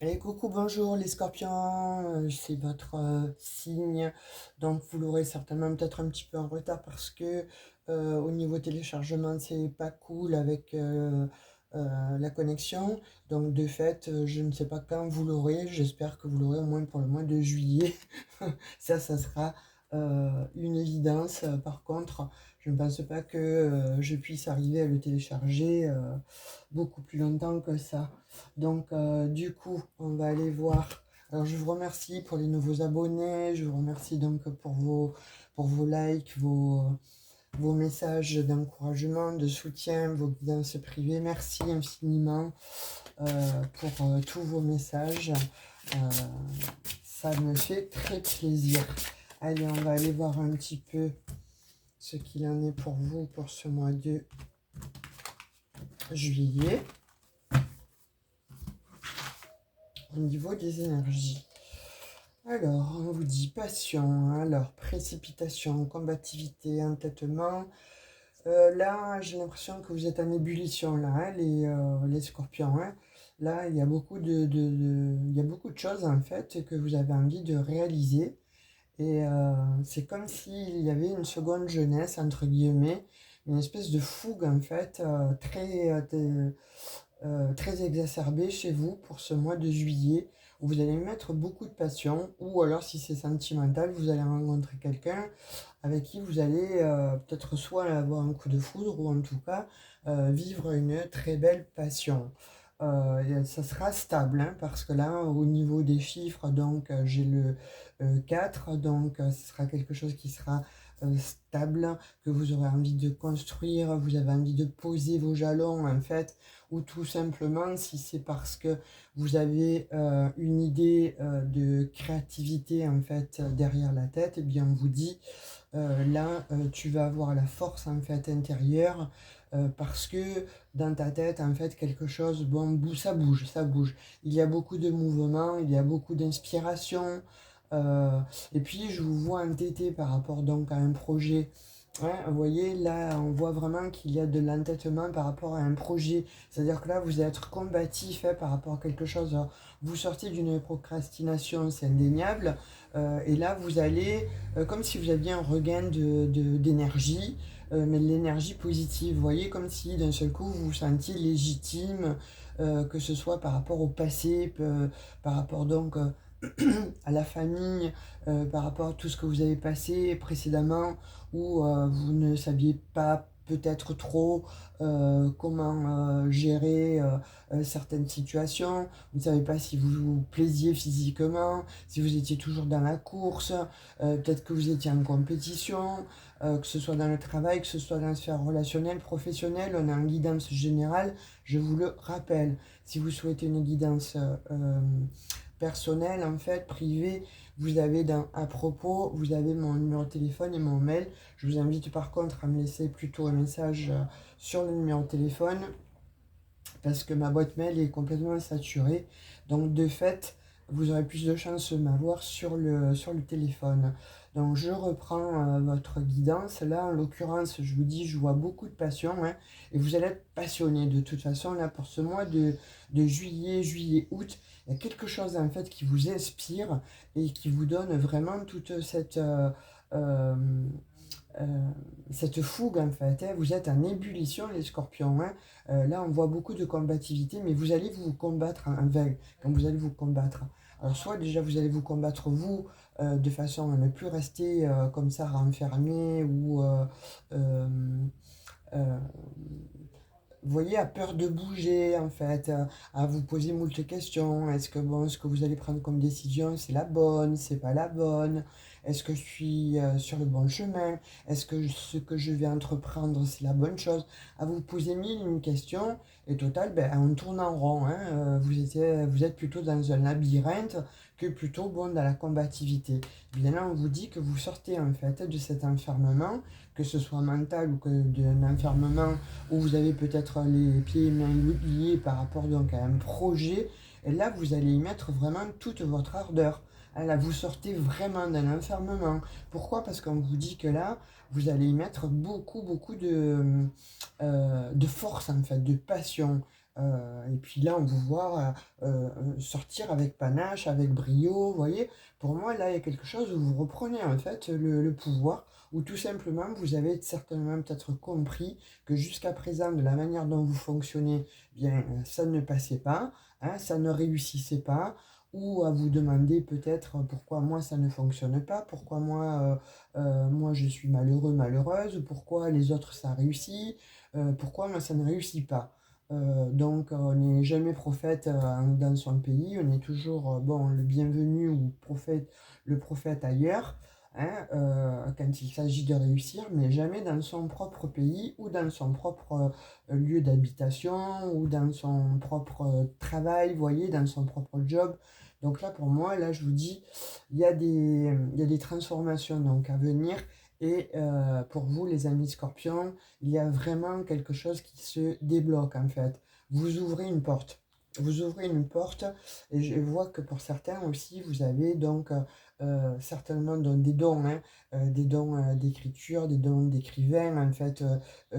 Et coucou, bonjour les scorpions, c'est votre signe, donc vous l'aurez certainement peut-être un petit peu en retard parce que au niveau téléchargement c'est pas cool avec la connexion, donc de fait je ne sais pas quand vous l'aurez, j'espère que vous l'aurez au moins pour le mois de juillet, ça sera une évidence. Par contre, je ne pense pas que je puisse arriver à le télécharger beaucoup plus longtemps que ça. Donc, du coup, on va aller voir. Alors, je vous remercie pour les nouveaux abonnés. Je vous remercie donc pour vos likes, vos messages d'encouragement, de soutien, vos guidances privées. Merci infiniment pour tous vos messages. Euh, Ça me fait très plaisir. Allez, on va aller voir un petit peu ce qu'il en est pour vous pour ce mois de juillet au niveau des énergies. Alors, on vous dit passion, alors précipitation, combativité, entêtement. Là, j'ai l'impression que vous êtes en ébullition, là, hein, les scorpions. Hein. Là, il y a il y a beaucoup de choses, en fait, que vous avez envie de réaliser. Et c'est comme s'il y avait une seconde jeunesse, entre guillemets, une espèce de fougue, en fait, très exacerbée chez vous pour ce mois de juillet, où vous allez mettre beaucoup de passion, ou alors si c'est sentimental, vous allez rencontrer quelqu'un avec qui vous allez peut-être soit avoir un coup de foudre, ou en tout cas vivre une très belle passion. Et ça sera stable, hein, parce que là, au niveau des chiffres, donc j'ai le 4, donc ce sera quelque chose qui sera stable, que vous aurez envie de construire, vous avez envie de poser vos jalons, en fait, ou tout simplement si c'est parce que vous avez une idée de créativité, en fait, derrière la tête, et bien on vous dit là, tu vas avoir la force, en fait, intérieure, parce que dans ta tête, en fait, quelque chose, bon, ça bouge, ça bouge. Il y a beaucoup de mouvements, il y a beaucoup d'inspiration. euh, et puis, je vous vois entêté par rapport donc à un projet. Ouais, vous voyez, là, on voit vraiment qu'il y a de l'entêtement par rapport à un projet. C'est-à-dire que là, vous allez être combatif, hein, par rapport à quelque chose. Alors, vous sortez d'une procrastination, c'est indéniable. Et là, vous allez, comme si vous aviez un regain d'énergie, mais de l'énergie positive. Vous voyez, comme si d'un seul coup, vous vous sentiez légitime, que ce soit par rapport au passé, par rapport donc à la famille, par rapport à tout ce que vous avez passé précédemment, où vous ne saviez pas peut-être trop comment gérer certaines situations, vous ne savez pas si vous vous plaisiez physiquement, si vous étiez toujours dans la course, peut-être que vous étiez en compétition, que ce soit dans le travail, que ce soit dans la sphère relationnelle, professionnelle, on a une guidance générale, je vous le rappelle. Si vous souhaitez une guidance personnel, en fait, privé, vous avez dans à propos, vous avez mon numéro de téléphone et mon mail. Je vous invite par contre à me laisser plutôt un message sur le numéro de téléphone parce que ma boîte mail est complètement saturée. Donc de fait, vous aurez plus de chances de m'avoir sur le téléphone. Donc je reprends votre guidance. Là, en l'occurrence, je vous dis, je vois beaucoup de passion, hein, et vous allez être passionné. De toute façon, là, pour ce mois de juillet, août, il y a quelque chose en fait qui vous inspire et qui vous donne vraiment toute euh, euh, cette fougue, en fait. Hein. Vous êtes en ébullition, les scorpions. Hein. Là, on voit beaucoup de combativité, mais vous allez vous combattre en vague quand vous allez vous combattre. Alors, soit déjà vous allez vous combattre vous de façon à ne plus rester comme ça renfermé ou euh, euh, vous voyez, à peur de bouger, en fait, à vous poser moult questions. Est-ce que, bon, ce que vous allez prendre comme décision, c'est la bonne, c'est pas la bonne? Est-ce que je suis sur le bon chemin? Est-ce que ce que je vais entreprendre, c'est la bonne chose? À vous poser mille une questions, et total, ben, on tourne en rond. Hein, vous êtes plutôt dans un labyrinthe que plutôt bon dans la combativité. Bien là, on vous dit que vous sortez en fait de cet enfermement, que ce soit mental ou que d'un enfermement où vous avez peut-être les pieds et mains liés par rapport donc à un projet, et là vous allez y mettre vraiment toute votre ardeur. Ah, là, vous sortez vraiment d'un enfermement. Pourquoi? Parce qu'on vous dit que là, vous allez y mettre beaucoup de force, en fait, de passion. Et puis là, on vous voit sortir avec panache, avec brio, vous voyez. Pour moi, là, il y a quelque chose où vous reprenez en fait le pouvoir, ou tout simplement, vous avez certainement peut-être compris que jusqu'à présent, de la manière dont vous fonctionnez, bien, ça ne passait pas, hein, ça ne réussissait pas, ou à vous demander peut-être pourquoi moi ça ne fonctionne pas, pourquoi moi je suis malheureux, malheureuse, ou pourquoi les autres ça réussit, pourquoi moi ça ne réussit pas. Donc on n'est jamais prophète dans son pays, on est toujours bon, le bienvenu ou prophète, le prophète ailleurs, hein, quand il s'agit de réussir, mais jamais dans son propre pays ou dans son propre lieu d'habitation ou dans son propre travail, vous voyez, dans son propre job. Donc là, pour moi, là, je vous dis, il y a des transformations donc, à venir. Et pour vous, les amis scorpions, il y a vraiment quelque chose qui se débloque en fait. Vous ouvrez une porte. Vous ouvrez une porte et je vois que pour certains aussi, vous avez donc certainement des dons, hein, des dons d'écriture, des dons d'écrivain, en fait,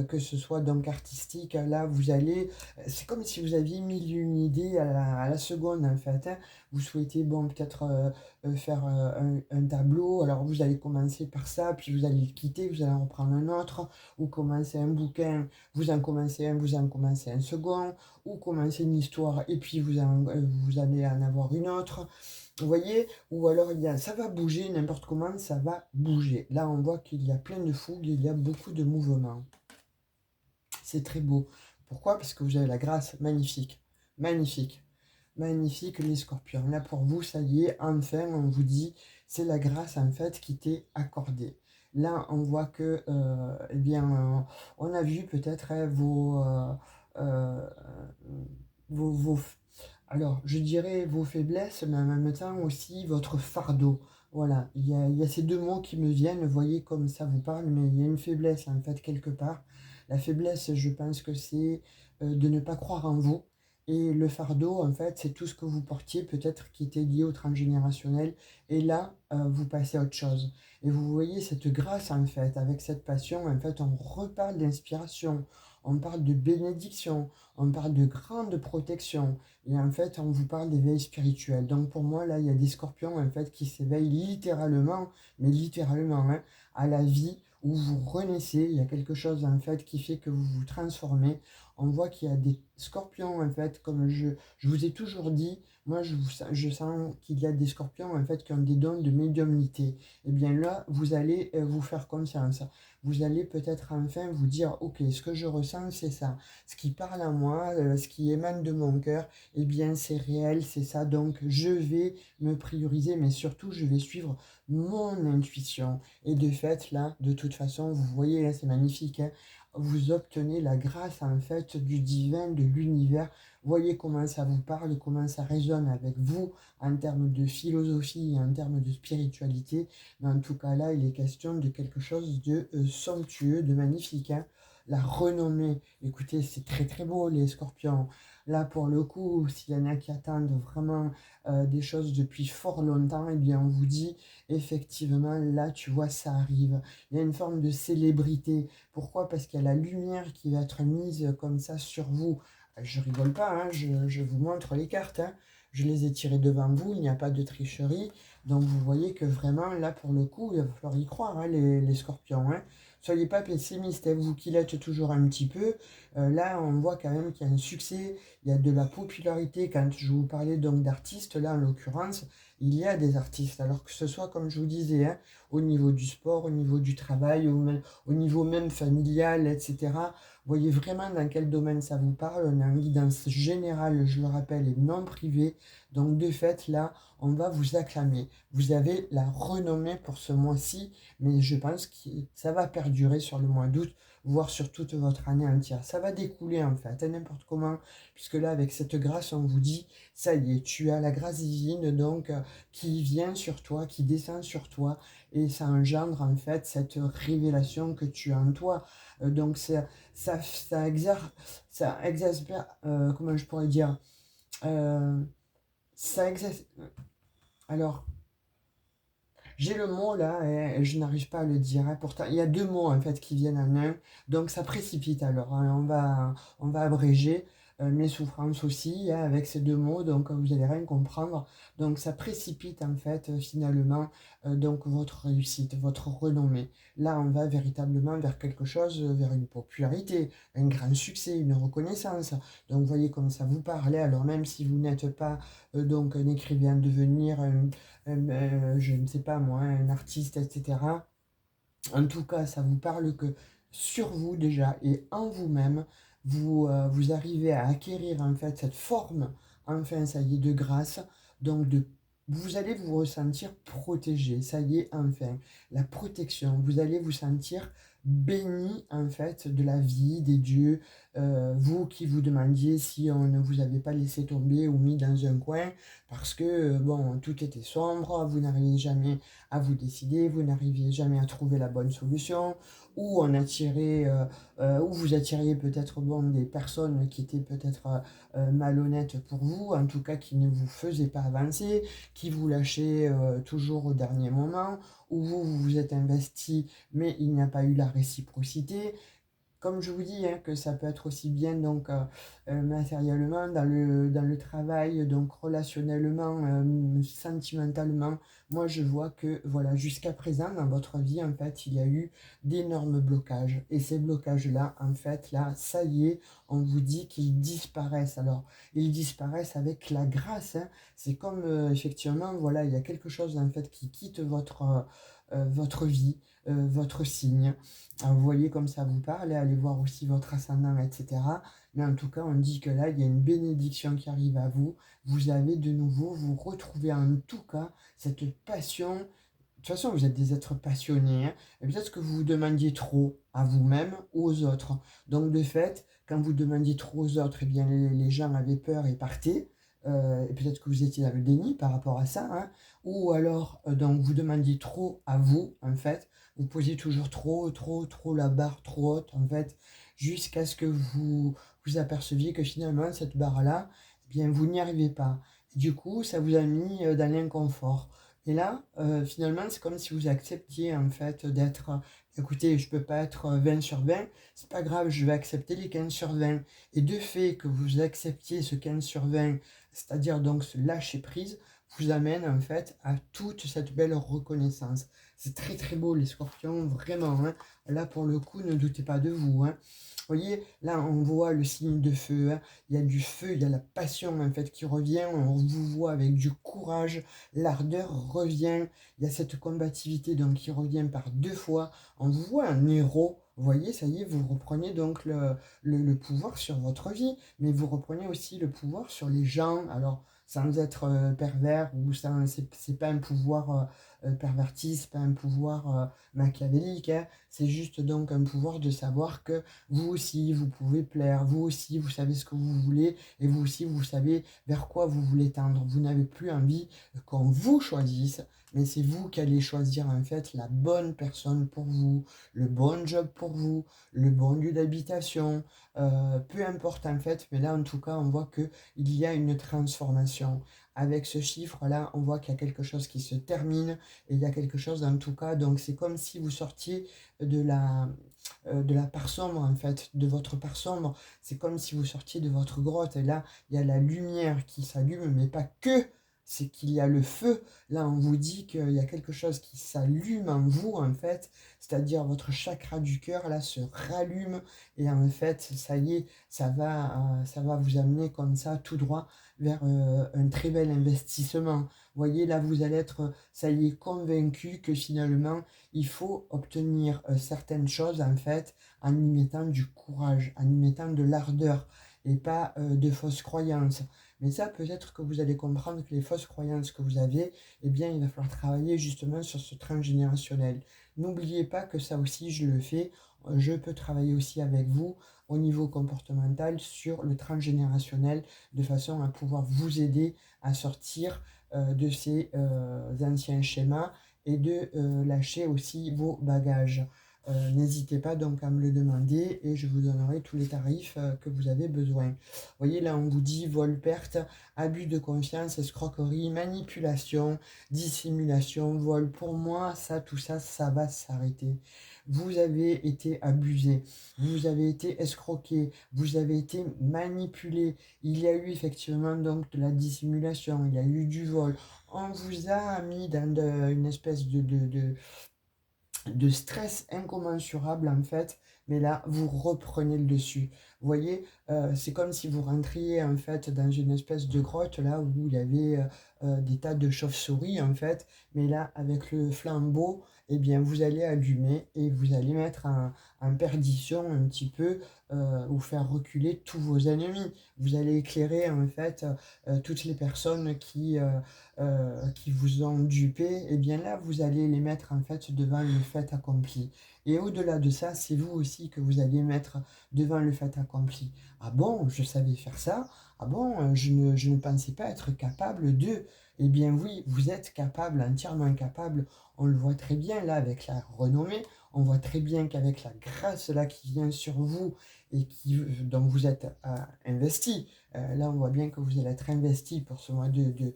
que ce soit donc artistique. Là, vous allez, c'est comme si vous aviez mis une idée à la seconde, en fait, hein. Vous souhaitez, bon, peut-être faire un tableau, alors vous allez commencer par ça, puis vous allez le quitter, vous allez en reprendre un autre, ou commencer un bouquin, vous en commencez un, vous en commencez un second, ou commencer une histoire, et puis vous allez en avoir une autre. Vous voyez, ou alors ça va bouger, n'importe comment, ça va bouger. Là, on voit qu'il y a plein de fougue, il y a beaucoup de mouvements. C'est très beau. Pourquoi? Parce que vous avez la grâce, magnifique, magnifique, magnifique les scorpions. Là, pour vous, ça y est, enfin, on vous dit, c'est la grâce, en fait, qui t'est accordée. Là, on voit que, eh bien, on a vu peut-être hein, euh, vos, alors, je dirais vos faiblesses, mais en même temps aussi votre fardeau. Voilà, il y a ces deux mots qui me viennent, vous voyez comme ça vous parle, mais il y a une faiblesse en fait quelque part. La faiblesse, je pense que c'est de ne pas croire en vous. Et le fardeau, en fait, c'est tout ce que vous portiez, peut-être qui était lié au transgénérationnel. Et là, vous passez à autre chose. Et vous voyez cette grâce, en fait, avec cette passion, en fait, on reparle d'inspiration, on parle de bénédiction, on parle de grande protection. Et en fait, on vous parle d'éveil spirituel. Donc pour moi, là, il y a des scorpions, en fait, qui s'éveillent littéralement, mais littéralement, hein, à la vie, où vous renaissez. Il y a quelque chose, en fait, qui fait que vous vous transformez. On voit qu'il y a des scorpions, en fait, comme je vous ai toujours dit, moi, je sens qu'il y a des scorpions, en fait, qui ont des dons de médiumnité. Et bien là, vous allez vous faire confiance. Vous allez peut-être enfin vous dire, ok, ce que je ressens, c'est ça. Ce qui parle à moi, ce qui émane de mon cœur, eh bien, c'est réel, c'est ça. Donc, je vais me prioriser, mais surtout, je vais suivre mon intuition. Et de fait, là, de toute façon, vous voyez, là, c'est magnifique, hein, vous obtenez la grâce, en fait, du divin, de l'univers. Voyez comment ça vous parle, comment ça résonne avec vous en termes de philosophie, en termes de spiritualité. Mais en tout cas, là, il est question de quelque chose de somptueux, de magnifique, hein. La renommée, écoutez, c'est très très beau, les scorpions. Là, pour le coup, s'il y en a qui attendent vraiment des choses depuis fort longtemps, eh bien, on vous dit, effectivement, là, tu vois, ça arrive. Il y a une forme de célébrité. Pourquoi? Parce qu'il y a la lumière qui va être mise comme ça sur vous. Je rigole pas, hein, je vous montre les cartes, hein. Je les ai tirées devant vous, il n'y a pas de tricherie. Donc, vous voyez que vraiment, là, pour le coup, il va falloir y croire, hein, les scorpions, hein. Soyez pas pessimiste, hein, vous qui l'êtes toujours un petit peu. Là, on voit quand même qu'il y a un succès, il y a de la popularité. Quand je vous parlais donc d'artistes, là en l'occurrence, il y a des artistes. Alors que ce soit, comme je vous disais, hein, au niveau du sport, au niveau du travail, au niveau même familial, etc. Vous voyez vraiment dans quel domaine ça vous parle. On a une guidance générale, je le rappelle, et non privée. Donc de fait, là, on va vous acclamer. Vous avez la renommée pour ce mois-ci, mais je pense que ça va perdurer sur le mois d'août, voire sur toute votre année entière. Ça va découler en fait, à n'importe comment, puisque là, avec cette grâce, on vous dit, ça y est, tu as la grâce divine, donc, qui vient sur toi, qui descend sur toi, et ça engendre en fait cette révélation que tu as en toi. Donc, ça exaspère, comment je pourrais dire, euh, ça exaspère, alors, j'ai le mot là et je n'arrive pas à le dire, hein. Pourtant, il y a deux mots en fait qui viennent en un, donc ça précipite alors, hein. On va abréger. mes souffrances aussi, hein, avec ces 2 mots, donc vous allez rien comprendre. Donc ça précipite en fait, finalement, donc votre réussite, votre renommée. Là, on va véritablement vers quelque chose, vers une popularité, un grand succès, une reconnaissance. Donc vous voyez comme ça vous parle, hein. Alors même si vous n'êtes pas, donc un écrivain de devenir, je ne sais pas moi, un artiste et cetera. En tout cas, ça vous parle que sur vous déjà et en vous-même, vous arrivez à acquérir en fait cette forme, enfin ça y est, de grâce, donc vous allez vous ressentir protégé, ça y est, enfin, la protection, vous allez vous sentir béni en fait de la vie, des dieux, vous qui vous demandiez si on ne vous avait pas laissé tomber ou mis dans un coin, parce que, bon, tout était sombre, vous n'arriviez jamais à vous décider, vous n'arriviez jamais à trouver la bonne solution, ou ou vous attiriez peut-être bon, des personnes qui étaient peut-être malhonnêtes pour vous, en tout cas qui ne vous faisaient pas avancer, qui vous lâchaient toujours au dernier moment, ou vous vous êtes investi, mais il n'y a pas eu la réciprocité. Comme je vous dis, hein, que ça peut être aussi bien donc matériellement, dans le travail, donc relationnellement, sentimentalement. Moi, je vois que voilà, jusqu'à présent, dans votre vie, en fait, il y a eu d'énormes blocages. Et ces blocages-là, en fait, là, ça y est, on vous dit qu'ils disparaissent. Alors, ils disparaissent avec la grâce, hein. C'est comme, effectivement, voilà, il y a quelque chose, en fait, qui quitte votre vie, votre signe. Alors, vous voyez comme ça vous parle, et allez voir aussi votre ascendant, etc. Mais en tout cas, on dit que là, il y a une bénédiction qui arrive à vous. Vous avez de nouveau, vous retrouvez en tout cas cette passion. De toute façon, vous êtes des êtres passionnés, hein. Et peut-être que vous vous demandiez trop à vous-même ou aux autres. Donc, de fait, quand vous demandiez trop aux autres, eh bien, les gens avaient peur et partaient. Et peut-être que vous étiez dans le déni par rapport à ça, hein. Ou alors, donc, vous demandiez trop à vous, en fait. Vous posiez toujours trop la barre trop haute, en fait, jusqu'à ce que vous aperceviez que finalement, cette barre-là, eh bien, vous n'y arrivez pas. Et du coup, ça vous a mis dans l'inconfort. Et là, finalement, c'est comme si vous acceptiez, en fait, d'être, écoutez, je peux pas être 20 sur 20, c'est pas grave, je vais accepter les 15 sur 20. Et de fait que vous acceptiez ce 15 sur 20, c'est-à-dire donc ce lâcher prise, vous amène en fait à toute cette belle reconnaissance. C'est très très beau les scorpions, vraiment, hein. Là pour le coup, ne doutez pas de vous, hein. Vous voyez, là on voit le signe de feu, hein. Il y a du feu, il y a la passion en fait qui revient, on vous voit avec du courage, l'ardeur revient, il y a cette combativité donc qui revient par 2 fois, on vous voit un héros. Vous voyez, ça y est, vous reprenez donc le pouvoir sur votre vie, mais vous reprenez aussi le pouvoir sur les gens. Alors, sans être pervers, ou sans, c'est pas un pouvoir perverti, c'est pas un pouvoir machiavélique, hein. C'est juste donc un pouvoir de savoir que vous aussi, vous pouvez plaire, vous aussi, vous savez ce que vous voulez, et vous aussi, vous savez vers quoi vous voulez tendre. Vous n'avez plus envie qu'on vous choisisse, mais c'est vous qui allez choisir en fait la bonne personne pour vous, le bon job pour vous, le bon lieu d'habitation, peu importe en fait, mais là en tout cas on voit que il y a une transformation. Avec ce chiffre-là, on voit qu'il y a quelque chose qui se termine, et il y a quelque chose en tout cas, donc c'est comme si vous sortiez de la part sombre en fait, de votre part sombre. C'est comme si vous sortiez de votre grotte, et là il y a la lumière qui s'allume, mais pas que, c'est qu'il y a le feu. Là on vous dit qu'il y a quelque chose qui s'allume en vous en fait, c'est-à-dire votre chakra du cœur là se rallume, et en fait ça y est, ça va vous amener comme ça tout droit vers un très bel investissement. Vous voyez, là vous allez être, ça y est, convaincu que finalement il faut obtenir certaines choses en fait en y mettant du courage, en y mettant de l'ardeur, et pas de fausses croyances. Mais ça, peut-être que vous allez comprendre que les fausses croyances que vous avez, eh bien, il va falloir travailler justement sur ce transgénérationnel. N'oubliez pas que ça aussi, je le fais. Je peux travailler aussi avec vous au niveau comportemental sur le transgénérationnel, de façon à pouvoir vous aider à sortir de ces anciens schémas, et de lâcher aussi vos bagages. n'hésitez pas donc à me le demander et je vous donnerai tous les tarifs que vous avez besoin. Vous voyez, là, on vous dit vol, perte, abus de confiance, escroquerie, manipulation, dissimulation, vol. Pour moi, ça, tout ça, ça va s'arrêter. Vous avez été abusé, vous avez été escroqué, vous avez été manipulé. Il y a eu effectivement donc de la dissimulation, il y a eu du vol. On vous a mis dans une espèce de stress incommensurable en fait, mais là vous reprenez le dessus. Vous voyez, c'est comme si vous rentriez en fait dans une espèce de grotte là où il y avait des tas de chauves-souris en fait, mais là avec le flambeau, eh bien vous allez allumer et vous allez mettre en perdition un petit peu ou faire reculer tous vos ennemis. Vous allez éclairer en fait toutes les personnes qui vous ont dupé, et bien là, vous allez les mettre en fait devant le fait accompli. Et au-delà de ça, c'est vous aussi que vous allez mettre devant le fait accompli. Ah bon, je savais faire ça? Ah bon, je ne pensais pas être capable de. Eh bien oui, vous êtes capable, entièrement capable. On le voit très bien là avec la renommée. On voit très bien qu'avec la grâce là qui vient sur vous et dont vous êtes investi, là on voit bien que vous allez être investi pour ce mois de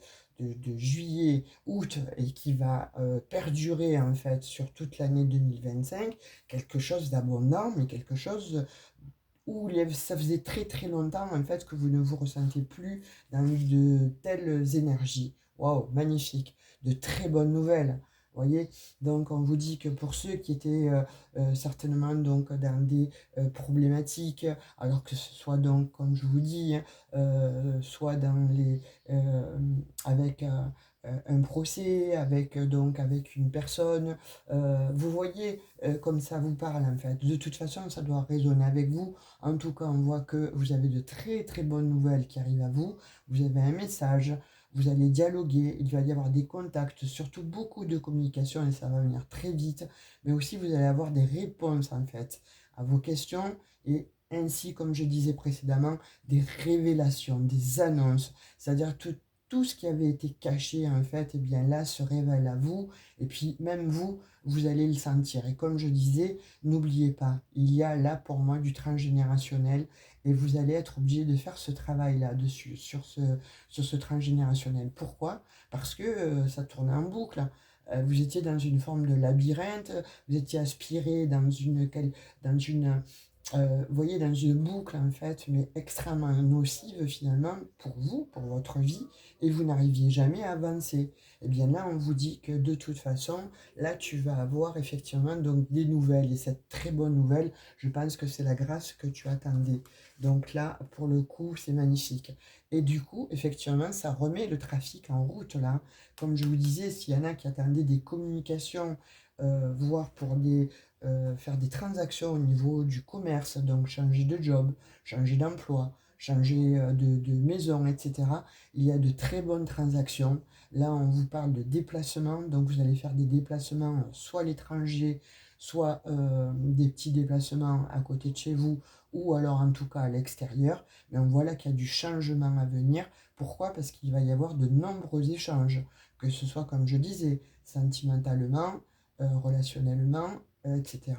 juillet, août et qui va perdurer en fait sur toute l'année 2025, quelque chose d'abondant, mais quelque chose où ça faisait très très longtemps en fait que vous ne vous ressentez plus dans de telles énergies. Waouh, magnifique, de très bonnes nouvelles. Voyez, donc on vous dit que pour ceux qui étaient certainement donc dans des problématiques, alors que ce soit donc comme je vous dis, hein, soit dans les avec un procès, avec donc avec une personne, vous voyez comme ça vous parle en fait. De toute façon, ça doit résonner avec vous. En tout cas, on voit que vous avez de très très bonnes nouvelles qui arrivent à vous. Vous avez un message, vous allez dialoguer, il va y avoir des contacts, surtout beaucoup de communication et ça va venir très vite. Mais aussi, vous allez avoir des réponses en fait à vos questions et ainsi, comme je disais précédemment, des révélations, des annonces, c'est-à-dire tout ce qui avait été caché en fait, et bien là se révèle à vous et puis même vous, vous allez le sentir. Et comme je disais, n'oubliez pas, il y a là pour moi du transgénérationnel et vous allez être obligé de faire ce travail-là dessus, sur ce transgénérationnel. Pourquoi? Parce que ça tournait en boucle. Vous étiez dans une forme de labyrinthe, vous étiez aspiré dans une vous voyez, dans une boucle en fait, mais extrêmement nocive finalement pour vous, pour votre vie, et vous n'arriviez jamais à avancer. Et bien là, on vous dit que de toute façon, là, tu vas avoir effectivement donc des nouvelles, et cette très bonne nouvelle, je pense que c'est la grâce que tu attendais. Donc là, pour le coup, c'est magnifique. Et du coup, effectivement, ça remet le trafic en route là. Comme je vous disais, s'il y en a qui attendaient des communications, voire pour faire des transactions au niveau du commerce, donc changer de job, changer d'emploi, changer de maison, etc. Il y a de très bonnes transactions. Là, on vous parle de déplacement, donc vous allez faire des déplacements soit à l'étranger, soit des petits déplacements à côté de chez vous, ou alors en tout cas à l'extérieur. Mais on voit là qu'il y a du changement à venir. Pourquoi? Parce qu'il va y avoir de nombreux échanges, que ce soit, comme je disais, sentimentalement, relationnellement, etc.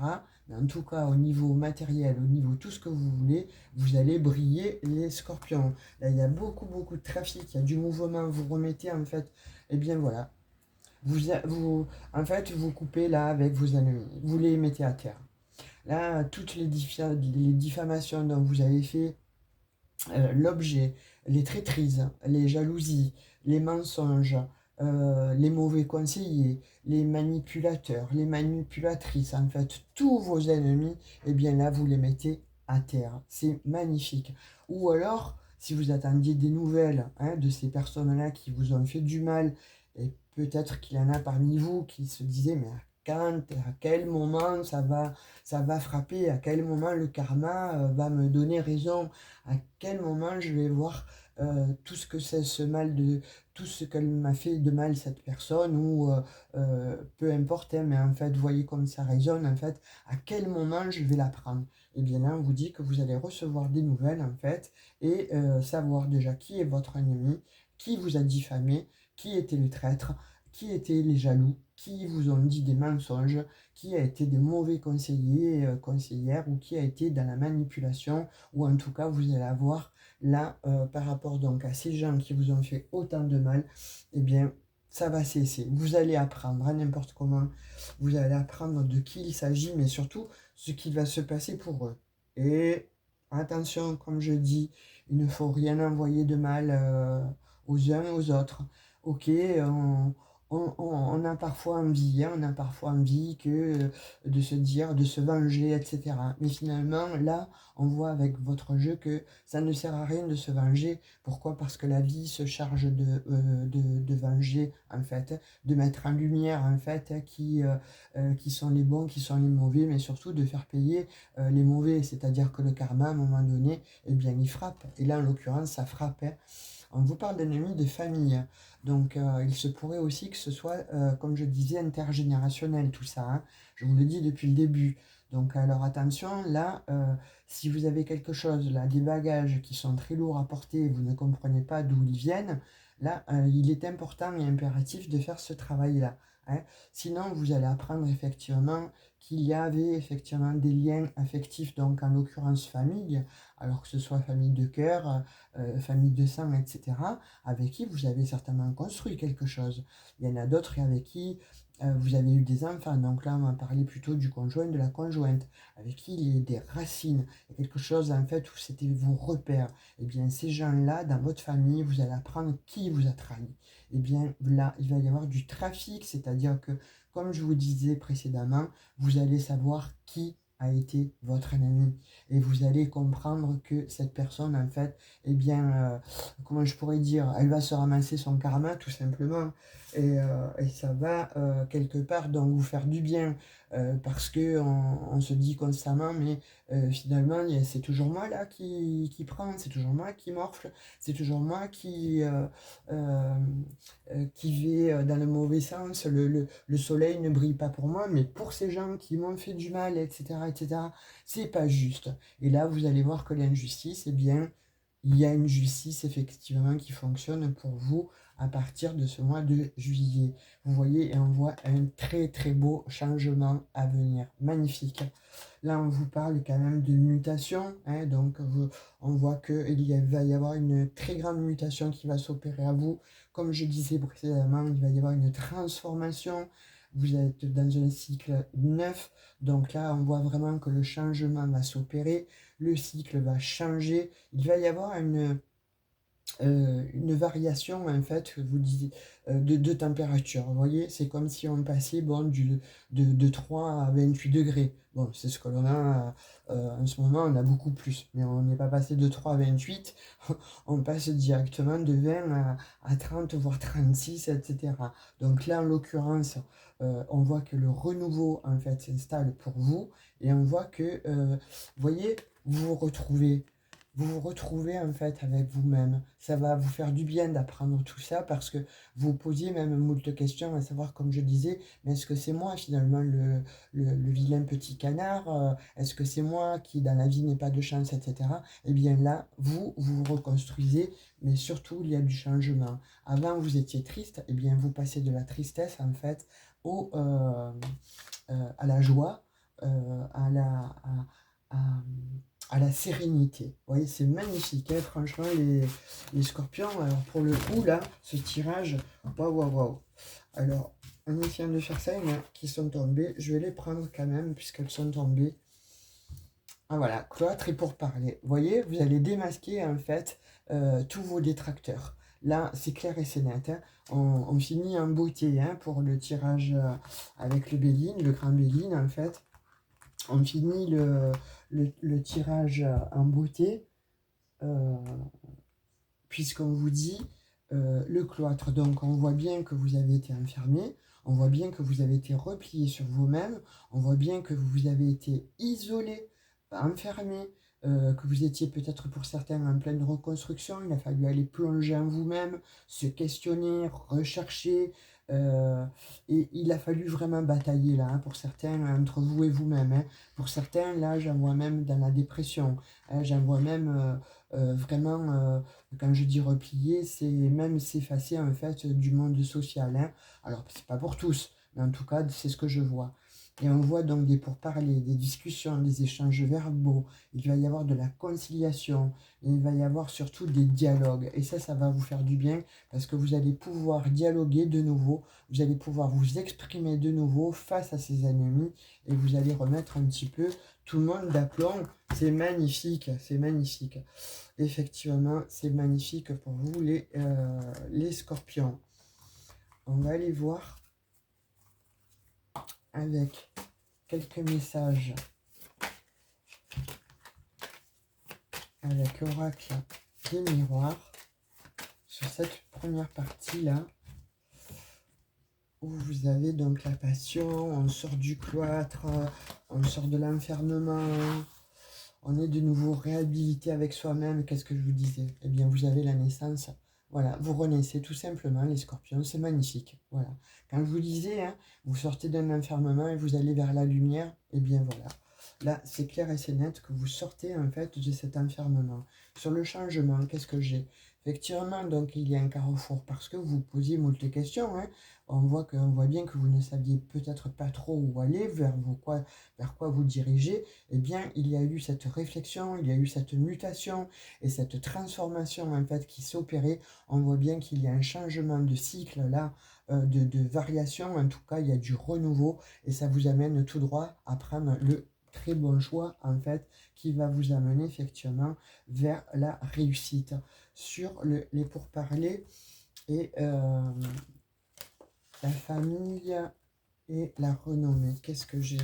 Mais en tout cas, au niveau matériel, au niveau tout ce que vous voulez, vous allez briller les scorpions. Là, il y a beaucoup, beaucoup de trafic, il y a du mouvement, vous remettez en fait, et bien voilà, en fait, vous coupez là avec vos ennemis, vous les mettez à terre. Là, toutes les diffamations dont vous avez fait l'objet, les traîtrises, les jalousies, les mensonges, les mauvais conseillers, les manipulateurs, les manipulatrices, en fait, tous vos ennemis, et bien là, vous les mettez à terre. C'est magnifique. Ou alors, si vous attendiez des nouvelles hein, de ces personnes-là qui vous ont fait du mal, et peut-être qu'il y en a parmi vous qui se disaient, mais quand, à quel moment ça va frapper, à quel moment le karma va me donner raison, à quel moment je vais voir tout ce que c'est ce mal tout ce qu'elle m'a fait de mal cette personne ou peu importe hein, mais en fait vous voyez comme ça résonne en fait à quel moment je vais l'apprendre et bien là on vous dit que vous allez recevoir des nouvelles en fait et savoir déjà qui est votre ennemi, qui vous a diffamé, qui était le traître, qui étaient les jaloux, qui vous ont dit des mensonges, qui a été des mauvais conseillers, conseillères, ou qui a été dans la manipulation, ou en tout cas vous allez avoir là, par rapport donc à ces gens qui vous ont fait autant de mal, eh bien ça va cesser. Vous allez apprendre à n'importe comment, vous allez apprendre de qui il s'agit, mais surtout ce qui va se passer pour eux. Et attention, comme je dis, il ne faut rien envoyer de mal aux uns et aux autres. Ok, on a parfois envie, hein, on a parfois envie de se dire, de se venger, etc. Mais finalement, là, on voit avec votre jeu que ça ne sert à rien de se venger. Pourquoi? Parce que la vie se charge de venger, en fait, de mettre en lumière, en fait, qui sont les bons, qui sont les mauvais, mais surtout de faire payer les mauvais. C'est-à-dire que le karma, à un moment donné, eh bien, il frappe. Et là, en l'occurrence, ça frappe, hein. On vous parle d'ennemis de famille. Donc, il se pourrait aussi que ce soit, comme je disais, intergénérationnel, tout ça, hein. Je vous le dis depuis le début. Donc, alors attention, là, si vous avez quelque chose, là, des bagages qui sont très lourds à porter et vous ne comprenez pas d'où ils viennent, là, il est important et impératif de faire ce travail-là, hein. Sinon, vous allez apprendre effectivement qu'il y avait effectivement des liens affectifs, donc en l'occurrence famille, alors que ce soit famille de cœur, famille de sang, etc., avec qui vous avez certainement construit quelque chose. Il y en a d'autres avec qui vous avez eu des enfants, donc là on va parler plutôt du conjoint, de la conjointe, avec qui il y a des racines, il y a quelque chose en fait où c'était vos repères. Et bien ces gens-là, dans votre famille, vous allez apprendre qui vous a trahi. Et bien là, il va y avoir du trafic, c'est-à-dire que, comme je vous disais précédemment, vous allez savoir qui a été votre ennemi. Et vous allez comprendre que cette personne, en fait, eh bien, comment je pourrais dire, elle va se ramasser son karma, tout simplement. Et ça va, quelque part, donc vous faire du bien. Parce que on se dit constamment, mais finalement, c'est toujours moi là qui prend, c'est toujours moi qui morfle, c'est toujours moi euh, qui vais dans le mauvais sens, le soleil ne brille pas pour moi, mais pour ces gens qui m'ont fait du mal, etc., etc., c'est pas juste. Et là, vous allez voir que l'injustice, eh bien, il y a une justice effectivement qui fonctionne pour vous à partir de ce mois de juillet. Vous voyez, et on voit un très très beau changement à venir. Magnifique. Là, on vous parle quand même de mutation, hein, donc on voit qu'il va y avoir une très grande mutation qui va s'opérer à vous. Comme je disais précédemment, il va y avoir une transformation. Vous êtes dans un cycle neuf, donc là, on voit vraiment que le changement va s'opérer, le cycle va changer. Il va y avoir une variation en fait, vous dites, de température. Vous voyez, c'est comme si on passait bon, de 3 à 28 degrés. Bon, c'est ce que l'on a en ce moment, on a beaucoup plus, mais on n'est pas passé de 3 à 28, on passe directement de 20 à 30, voire 36, etc. Donc là, en l'occurrence, on voit que le renouveau en fait s'installe pour vous, et on voit que, vous voyez, vous vous retrouvez. Vous vous retrouvez en fait avec vous-même. Ça va vous faire du bien d'apprendre tout ça parce que vous posiez même moult questions, à savoir, comme je disais, mais est-ce que c'est moi finalement le vilain petit canard? Est-ce que c'est moi qui dans la vie n'ai pas de chance, etc. Eh bien là, vous reconstruisez, mais surtout il y a du changement. Avant vous étiez triste, eh bien vous passez de la tristesse en fait au, à la joie, à à- à la sérénité. Vous voyez, c'est magnifique, hein, franchement, les scorpions. Alors, pour le coup, là, ce tirage, waouh, waouh, waouh. Alors, en essayant de faire ça, il y en a qui sont tombés. Je vais les prendre quand même, puisqu'elles sont tombées. Ah, voilà, cloître et pour parler. Vous voyez, vous allez démasquer, en fait, tous vos détracteurs. Là, c'est clair et c'est net, hein. On finit en beauté, hein, pour le tirage avec le Béline, le grand Béline, en fait. On finit le tirage en beauté, euh, puisqu'on vous dit le cloître. Donc on voit bien que vous avez été enfermé, on voit bien que vous avez été replié sur vous-même, on voit bien que vous avez été isolé, enfermé, que vous étiez peut-être pour certains en pleine reconstruction, il a fallu aller plonger en vous-même, se questionner, rechercher, Euh, et il a fallu vraiment batailler là, hein, pour certains, entre vous et vous-même, hein. Pour certains, là, j'en vois même dans la dépression, hein, j'en vois même vraiment, quand je dis replier, c'est même s'effacer en fait du monde social, hein. Alors, c'est pas pour tous, mais en tout cas, c'est ce que je vois. Et on voit donc des pourparlers, des discussions, des échanges verbaux, il va y avoir de la conciliation, et il va y avoir surtout des dialogues. Et ça va vous faire du bien parce que vous allez pouvoir dialoguer de nouveau, vous allez pouvoir vous exprimer de nouveau face à ces ennemis et vous allez remettre un petit peu tout le monde d'aplomb. C'est magnifique, c'est magnifique. Effectivement, c'est magnifique pour vous les scorpions. On va aller voir avec quelques messages avec l'oracle des miroirs sur cette première partie là où vous avez donc la passion, on sort du cloître, on sort de l'enfermement, on est de nouveau réhabilité avec soi-même. Qu'est-ce que je vous disais? Eh bien, vous avez la naissance. Voilà, vous renaissez tout simplement, les scorpions, c'est magnifique. Voilà. Quand je vous disais, hein, vous sortez d'un enfermement et vous allez vers la lumière, eh bien voilà. Là, c'est clair et c'est net que vous sortez en fait de cet enfermement. Sur le changement, qu'est-ce que j'ai? Effectivement, donc il y a un carrefour parce que vous posiez moult questions, hein. On voit bien que vous ne saviez peut-être pas trop où aller, vers quoi vous diriger. Eh bien, il y a eu cette réflexion, il y a eu cette mutation et cette transformation en fait qui s'opérait. On voit bien qu'il y a un changement de cycle là, de variation. En tout cas, il y a du renouveau et ça vous amène tout droit à prendre le très bon choix en fait qui va vous amener effectivement vers la réussite sur les pourparlers et la famille et la renommée. Qu'est-ce que j'ai?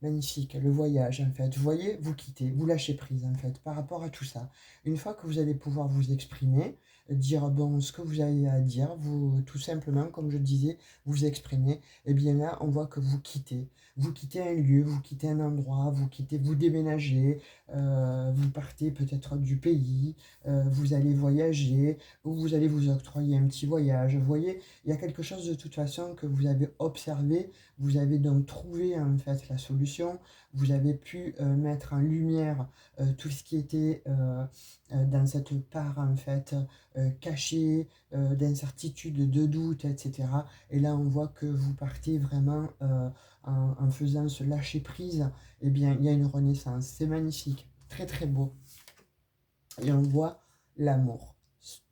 Magnifique, le voyage en fait. Vous voyez, vous quittez, vous lâchez prise en fait par rapport à tout ça. Une fois que vous allez pouvoir vous exprimer, dire bon ce que vous avez à dire, vous tout simplement, comme je disais, vous exprimer, et bien là on voit que vous quittez. Vous quittez un lieu, vous quittez un endroit, vous déménagez, vous partez peut-être du pays, vous allez voyager, ou vous allez vous octroyer un petit voyage. Vous voyez, il y a quelque chose de toute façon que vous avez observé, vous avez donc trouvé en fait la solution, vous avez pu mettre en lumière tout ce qui était dans cette part en fait cachée, d'incertitude, de doute, etc. Et là on voit que vous partez vraiment en faisant ce lâcher prise, eh bien il y a une renaissance, c'est magnifique, très très beau. Et on voit l'amour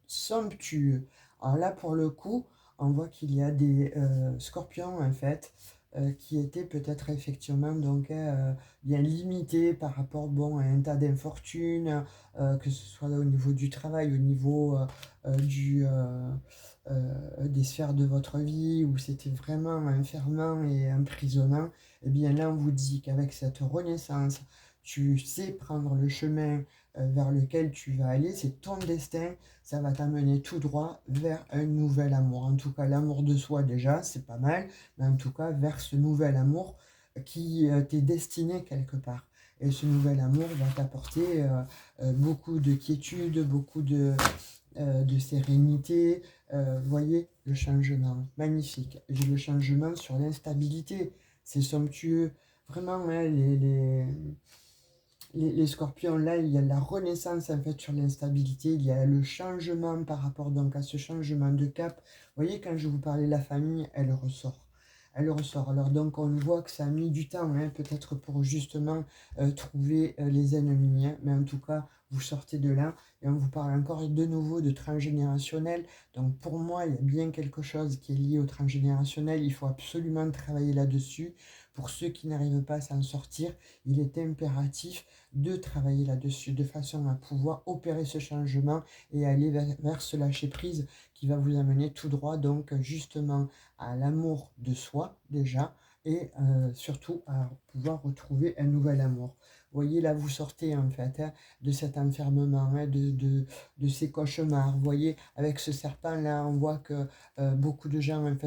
somptueux. Alors là pour le coup, on voit qu'il y a des scorpions en fait qui étaient peut-être effectivement donc bien limités par rapport bon, à un tas d'infortunes, que ce soit au niveau du travail, au niveau des sphères de votre vie où c'était vraiment enfermant et emprisonnant. Et bien là on vous dit qu'avec cette renaissance, tu sais prendre le chemin vers lequel tu vas aller, c'est ton destin, ça va t'amener tout droit vers un nouvel amour. En tout cas, l'amour de soi déjà, c'est pas mal, mais en tout cas, vers ce nouvel amour qui t'est destiné quelque part. Et ce nouvel amour va t'apporter beaucoup de quiétude, beaucoup de sérénité. Voyez le changement, magnifique. J'ai le changement sur l'instabilité, c'est somptueux. Vraiment, hein, les scorpions, là, il y a la renaissance en fait sur l'instabilité, il y a le changement par rapport donc à ce changement de cap. Vous voyez, quand je vous parlais de la famille, elle ressort. Elle ressort. Alors donc on voit que ça a mis du temps, hein, peut-être pour justement trouver les ennemis, hein, mais en tout cas, vous sortez de là et on vous parle encore de nouveau de transgénérationnel. Donc pour moi, il y a bien quelque chose qui est lié au transgénérationnel. Il faut absolument travailler là-dessus. Pour ceux qui n'arrivent pas à s'en sortir, il est impératif de travailler là-dessus de façon à pouvoir opérer ce changement et aller vers ce lâcher-prise qui va vous amener tout droit donc justement à l'amour de soi déjà et surtout à pouvoir retrouver un nouvel amour. Vous voyez, là, vous sortez en fait hein, de cet enfermement, hein, de ces cauchemars. Vous voyez, avec ce serpent-là, on voit que beaucoup de gens en fait,